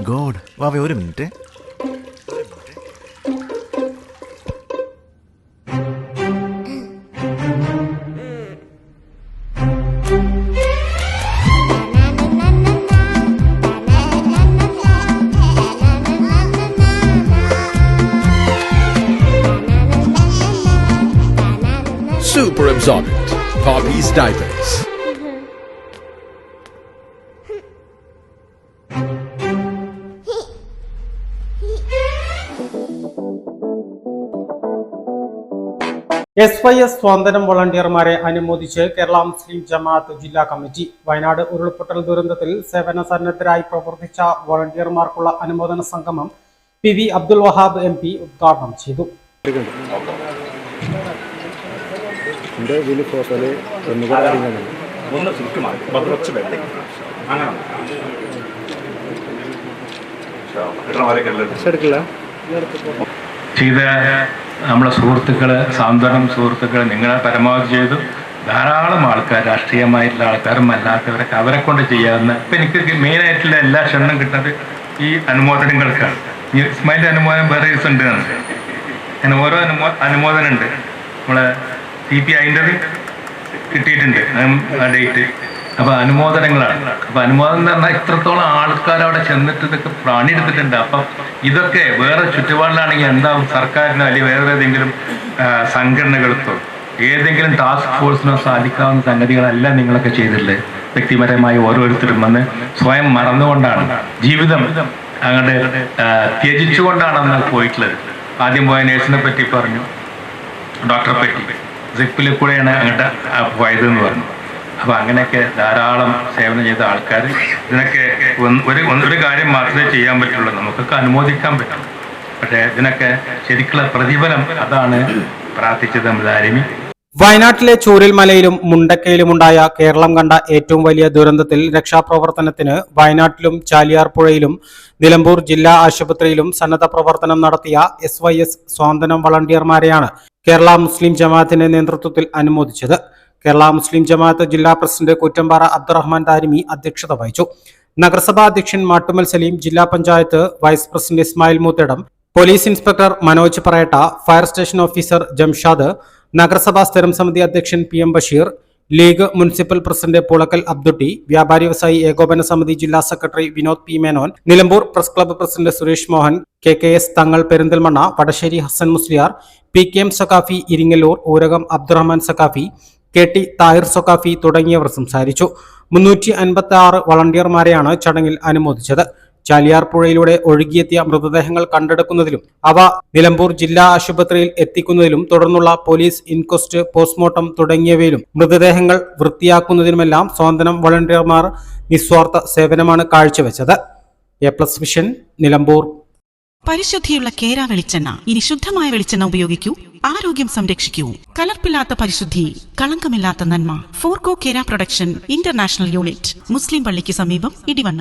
God, വാവേ ഒരു minute. Super absorbent. Poppy's diapers. SYS സ്വാതന്ത്ര്യം വോളണ്ടിയർമാരെ അനുമോദിച്ച് കേരള മുസ്ലിം ജമാഅത്ത് ജില്ലാ കമ്മിറ്റി. വയനാട് ഉരുൾപൊട്ടൽ ദുരന്തത്തിൽ സേവന സന്നദ്ധരായി പ്രവർത്തിച്ച വോളണ്ടിയർമാർക്കുള്ള അനുമോദന സംഗമം PV അബ്ദുൽ വഹാബ് MP ഉദ്ഘാടനം ചെയ്തു. ചെയ്ത നമ്മളെ സാന്ത്വനം സുഹൃത്തുക്കൾ നിങ്ങളെ പരമാവധി ചെയ്തു. ധാരാളം ആൾക്കാർ, രാഷ്ട്രീയമായിട്ടുള്ള ആൾക്കാരും അല്ലാത്തവരൊക്കെ അവരെ കൊണ്ട് ചെയ്യാവുന്ന. ഇപ്പം എനിക്ക് മെയിനായിട്ടുള്ള എല്ലാ ക്ഷണം കിട്ടുന്നത് ഈ അനുമോദനങ്ങൾക്കാണ്. ഇസ്മായിലിൻ്റെ അനുമോദനം വേറെ ദിവസം ഉണ്ട്. അങ്ങനെ ഓരോ അനുമോദനം ഉണ്ട്. നമ്മളെ CPIൻ്റെ കിട്ടിയിട്ടുണ്ട് ഡേറ്റ്. അപ്പോൾ അനുമോദനങ്ങളാണ്. അപ്പോൾ അനുമോദനം എന്ന് പറഞ്ഞാൽ ഇത്രത്തോളം ആൾക്കാർ അവിടെ ചെന്നിട്ട് ഇതൊക്കെ പണിയെടുത്തിട്ടുണ്ട്. അപ്പം ഇതൊക്കെ വേറെ ചുറ്റുപാടിലാണെങ്കിൽ എന്താവും, സർക്കാരിനോ അല്ലെങ്കിൽ വേറെ ഏതെങ്കിലും സംഘടനകൾക്കോ ഏതെങ്കിലും ടാസ്ക് ഫോഴ്സിനോ സാധിക്കാവുന്ന സംഗതികളെല്ലാം നിങ്ങളൊക്കെ ചെയ്തിട്ടുള്ളത്. വ്യക്തിപരമായി ഓരോരുത്തരും വന്ന് സ്വയം മറന്നുകൊണ്ടാണ്, ജീവിതം അങ്ങോട്ട് ത്യജിച്ചുകൊണ്ടാണ് അന്ന് പോയിട്ടുള്ളത്. ആദ്യം പോയ നേഴ്സിനെ പറ്റി പറഞ്ഞു, ഡോക്ടറെ പറ്റി, സിപ്പിൽ കൂടെയാണ് അങ്ങോട്ട് പോയതെന്ന് പറഞ്ഞു. അപ്പോൾ അങ്ങനെയൊക്കെ ധാരാളം സേവനം ചെയ്ത ആൾക്കാർ. ഇതിനൊക്കെ ഒരു കാര്യം മാത്രമേ ചെയ്യാൻ പറ്റുള്ളൂ, നമുക്കൊക്കെ അനുമോദിക്കാൻ പറ്റും. പക്ഷേ ഇതിനൊക്കെ ശരിക്കുള്ള പ്രതിഫലം അതാണ് പ്രാർത്ഥിച്ചത് നമ്മളാരിമി. വയനാട്ടിലെ ചൂരൽമലയിലും മുണ്ടക്കയിലുമുണ്ടായ കേരളം കണ്ട ഏറ്റവും വലിയ ദുരന്തത്തിൽ രക്ഷാപ്രവർത്തനത്തിന് വയനാട്ടിലും ചാലിയാർ പുഴയിലും നിലമ്പൂർ ജില്ലാ ആശുപത്രിയിലും സന്നദ്ധ പ്രവർത്തനം നടത്തിയ SYS സ്വാതന്ത്ര്യം വളണ്ടിയർമാരെയാണ് കേരള മുസ്ലിം ജമാഅത്തിന്റെ നേതൃത്വത്തിൽ അനുമോദിച്ചത്. കേരള മുസ്ലിം ജമാഅത്ത് ജില്ലാ പ്രസിഡന്റ് കൂറ്റമ്പാറ അബ്ദുറഹ്മാൻ താരിമി അധ്യക്ഷത വഹിച്ചു. നഗരസഭാ അധ്യക്ഷൻ മാട്ടുമൽ സലീം, ജില്ലാ panchayat vice president Ismail Moothedam, police inspector Manoj Parayatta, fire station officer Jamshad, നഗരസഭാ സ്ഥിരം സമിതി അധ്യക്ഷൻ PM Basheer, league municipal president Pulakkal Abdutty, വ്യാപാരി വ്യവസായി ഏകോപന സമിതി ജില്ലാ secretary Vinod P Menon, Nilambur press club president Suresh Mohan, KKS Thangal Perinthalmanna, Vadasseri Hasan Musliyar, PKM Saqafi Iringallur, Oorakam Abdurahman Saqafi, KT Thahir Saqafi തുടങ്ങിയവർ സംസാരിച്ചു. 356 വളണ്ടിയർമാരെയാണ് ചടങ്ങിൽ അനുമോദിച്ചത്. ചാലിയാർ പുഴയിലൂടെ ഒഴുകിയെത്തിയ മൃതദേഹങ്ങൾ കണ്ടെടുക്കുന്നതിലും അവ നിലമ്പൂർ ജില്ലാ ആശുപത്രിയിൽ എത്തിക്കുന്നതിലും തുടർന്നുള്ള പോലീസ് ഇൻക്വസ്റ്റ്, പോസ്റ്റ്മോർട്ടം തുടങ്ങിയവയിലും മൃതദേഹങ്ങൾ വൃത്തിയാക്കുന്നതിനുമെല്ലാം സ്വാതന്ത്ര്യം വളണ്ടിയർമാർ നിസ്വാർത്ഥ സേവനമാണ് കാഴ്ചവെച്ചത്. A+ vision, Nilambur. പരിശുദ്ധിയുള്ള കേര വെളിച്ചെണ്ണ. ഇനി ശുദ്ധമായ വെളിച്ചെണ്ണ ഉപയോഗിക്കൂ, ആരോഗ്യം സംരക്ഷിക്കൂ. കലർപ്പില്ലാത്ത പരിശുദ്ധി, കളങ്കമില്ലാത്ത നന്മ. ഫോർകോ കേര പ്രൊഡക്ഷൻ ഇന്റർനാഷണൽ യൂണിറ്റ്, മുസ്ലിം പള്ളിക്ക് സമീപം, ഇടിവണ്ണ.